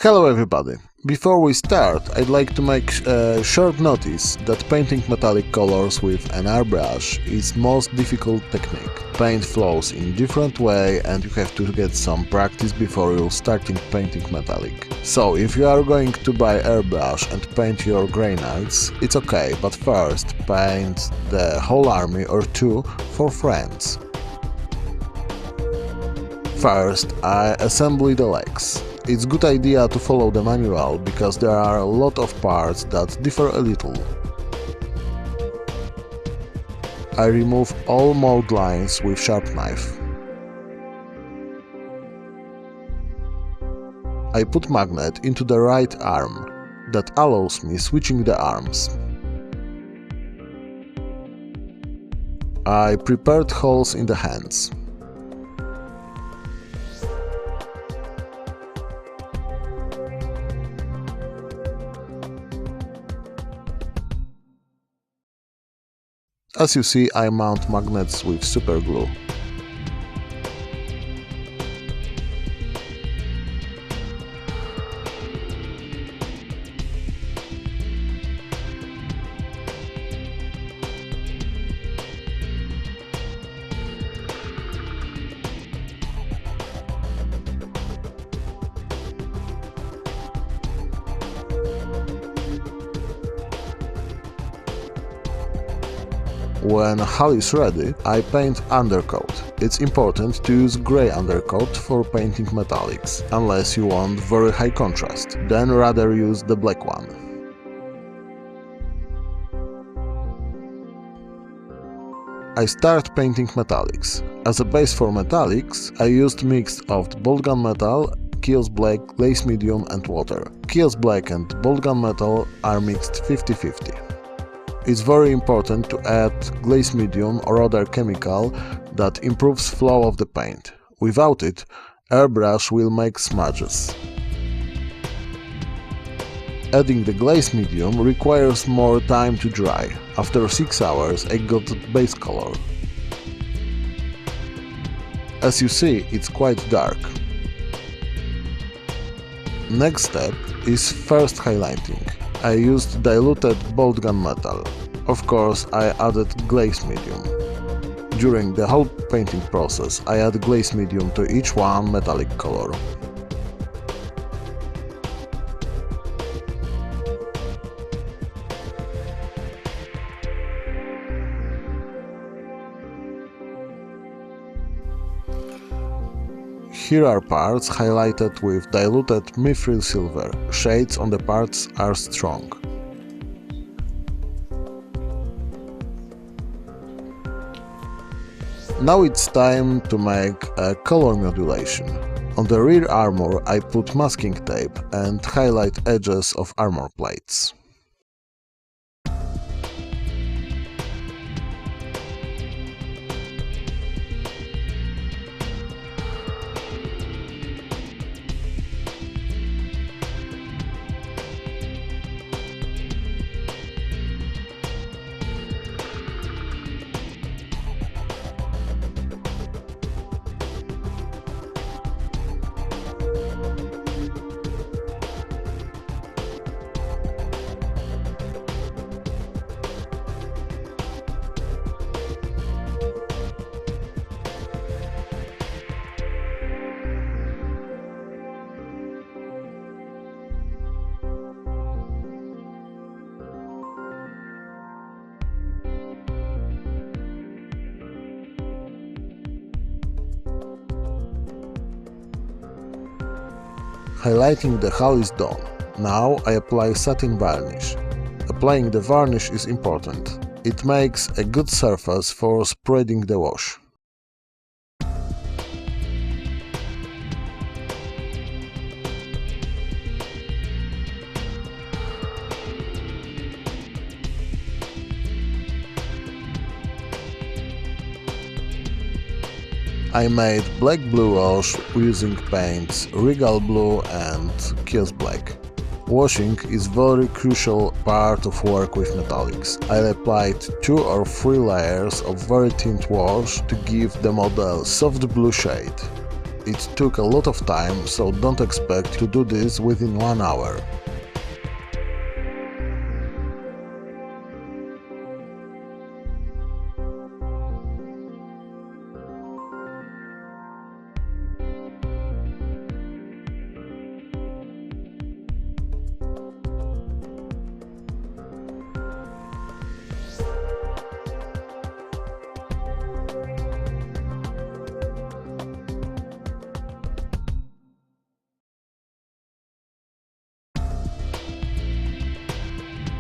Hello everybody! Before we start, I'd like to make a short notice that painting metallic colors with an airbrush is most difficult technique. Paint flows in different way and you have to get some practice before you starting painting metallic. So if you are going to buy airbrush and paint your Grey Knights, it's okay, but first paint the whole army or two for friends. First, I assemble the legs. It's good idea to follow the manual, because there are a lot of parts that differ a little. I remove all mould lines with sharp knife. I put magnet into the right arm. That allows me switching the arms. I prepared holes in the hands. As you see, I mount magnets with super glue. When hull is ready, I paint undercoat. It's important to use grey undercoat for painting metallics, unless you want very high contrast, then rather use the black one. I start painting metallics. As a base for metallics, I used mix of bolt gunmetal, Chaos Black, Glaze Medium and water. Chaos Black and bolt gunmetal are mixed 50-50. It's very important to add glaze medium or other chemical that improves flow of the paint. Without it, airbrush will make smudges. Adding the glaze medium requires more time to dry. After 6 hours I got base color. As you see, it's quite dark. Next step is first highlighting. I used diluted bolt gunmetal. Of course, I added glaze medium. During the whole painting process, I add glaze medium to each one metallic color. Here are parts highlighted with diluted mithril silver. Shades on the parts are strong. Now it's time to make a color modulation. On the rear armor I put masking tape and highlight edges of armor plates. Highlighting the hull is done. Now I apply satin varnish. Applying the varnish is important. It makes a good surface for spreading the wash. I made black-blue wash using paints Regal Blue and Chaos Black. Washing is very crucial part of work with metallics. I applied 2 or 3 layers of very thin wash to give the model soft blue shade. It took a lot of time, so don't expect to do this within 1 hour.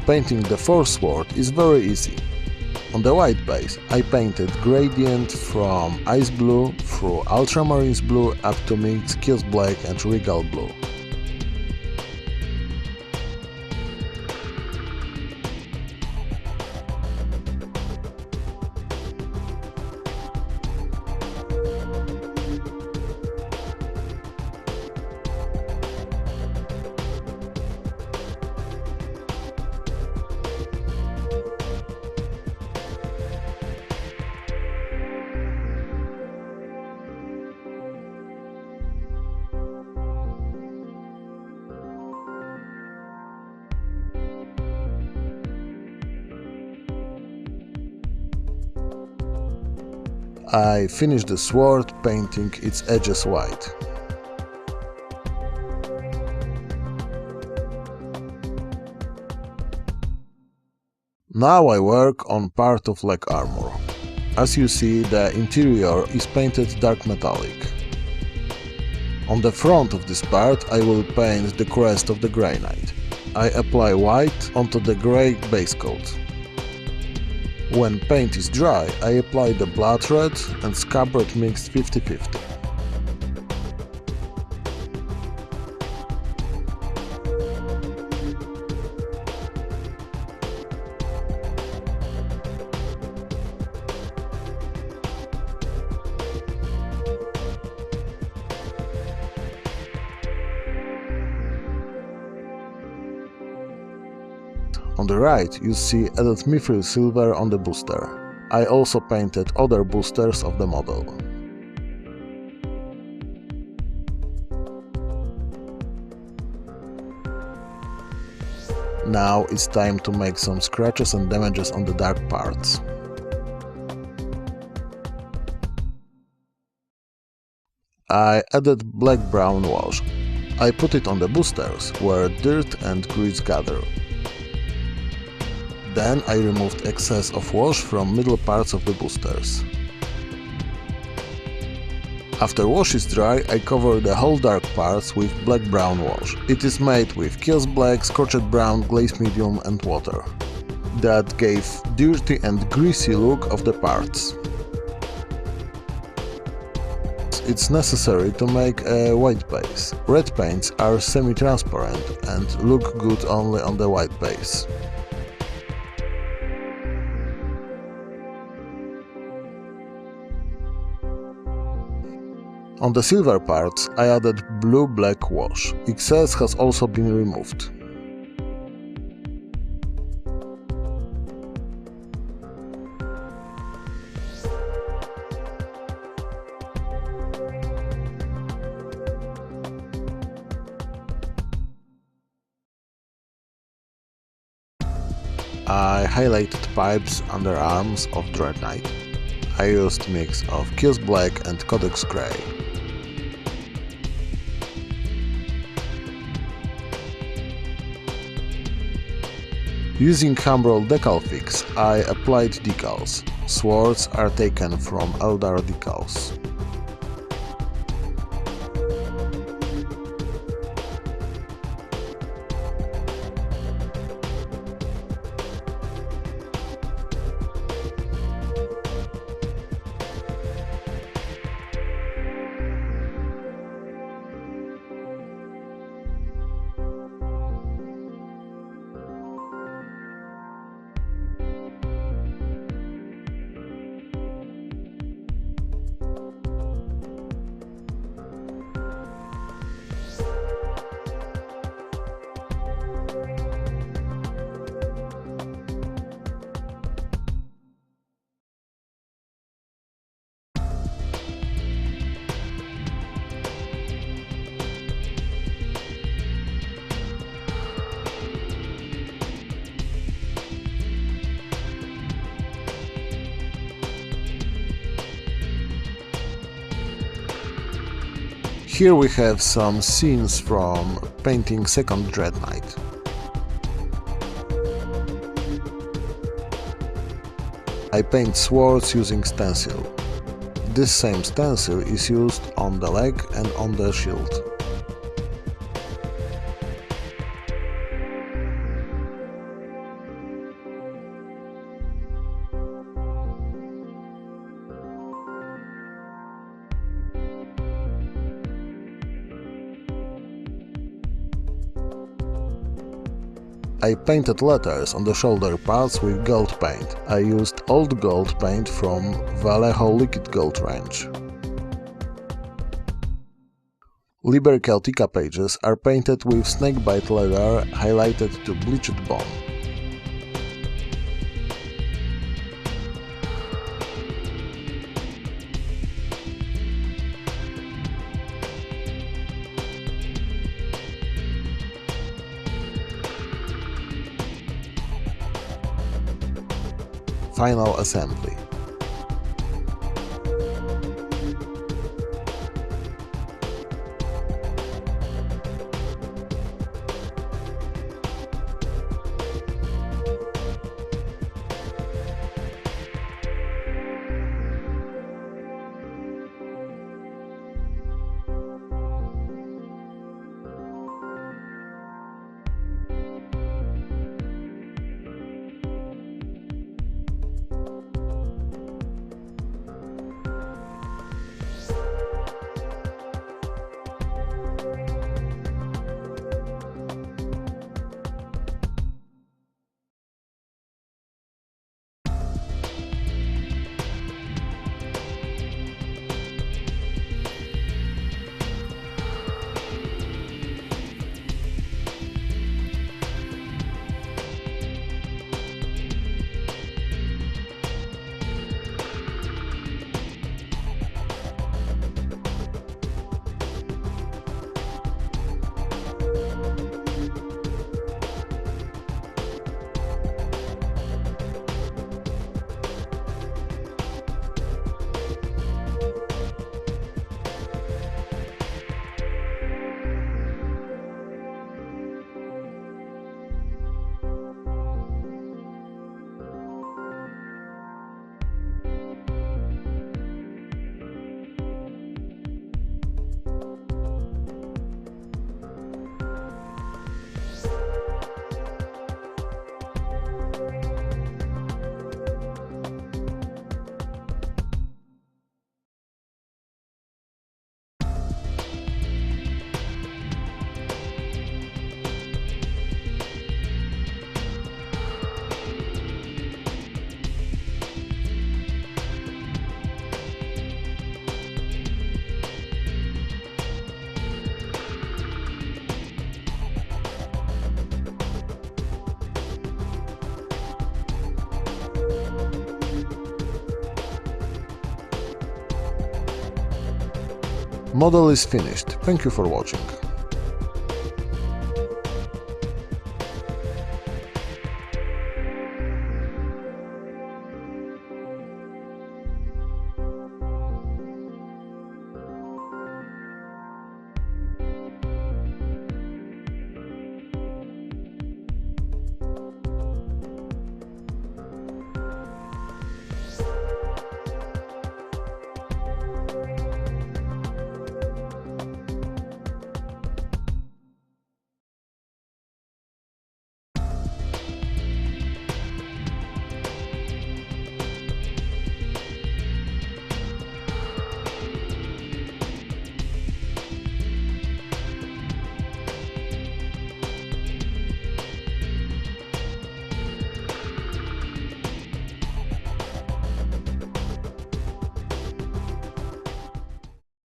Painting the fourth sword is very easy. On the white base, I painted gradient from ice blue through ultramarine blue up to mixed kills black and regal blue. I finished the sword painting its edges white. Now I work on part of leg armor. As you see, the interior is painted dark metallic. On the front of this part I will paint the crest of the Grey Knight. I apply white onto the grey base coat. When paint is dry, I apply the blood red and scabbard mixed 50-50. On the right you see added mithril silver on the booster. I also painted other boosters of the model. Now it's time to make some scratches and damages on the dark parts. I added black-brown wash. I put it on the boosters where dirt and grease gather. Then I removed excess of wash from middle parts of the boosters. After wash is dry, I cover the whole dark parts with black-brown wash. It is made with kills black, scorched brown, glaze medium and water. That gave dirty and greasy look of the parts. It's necessary to make a white base. Red paints are semi-transparent and look good only on the white base. On the silver parts I added blue-black wash. Excess has also been removed. I highlighted pipes under arms of Dreadknight. I used mix of Kills Black and Codex Grey. Using Humbrol decal fix, I applied decals. Swords are taken from Eldar decals. Here we have some scenes from painting second Dreadknight. I paint swords using stencil. This same stencil is used on the leg and on the shield. I painted letters on the shoulder parts with gold paint. I used old gold paint from Vallejo Liquid Gold range. Liber Celtica pages are painted with snakebite leather highlighted to bleached bone. Final assembly. Model is finished. Thank you for watching.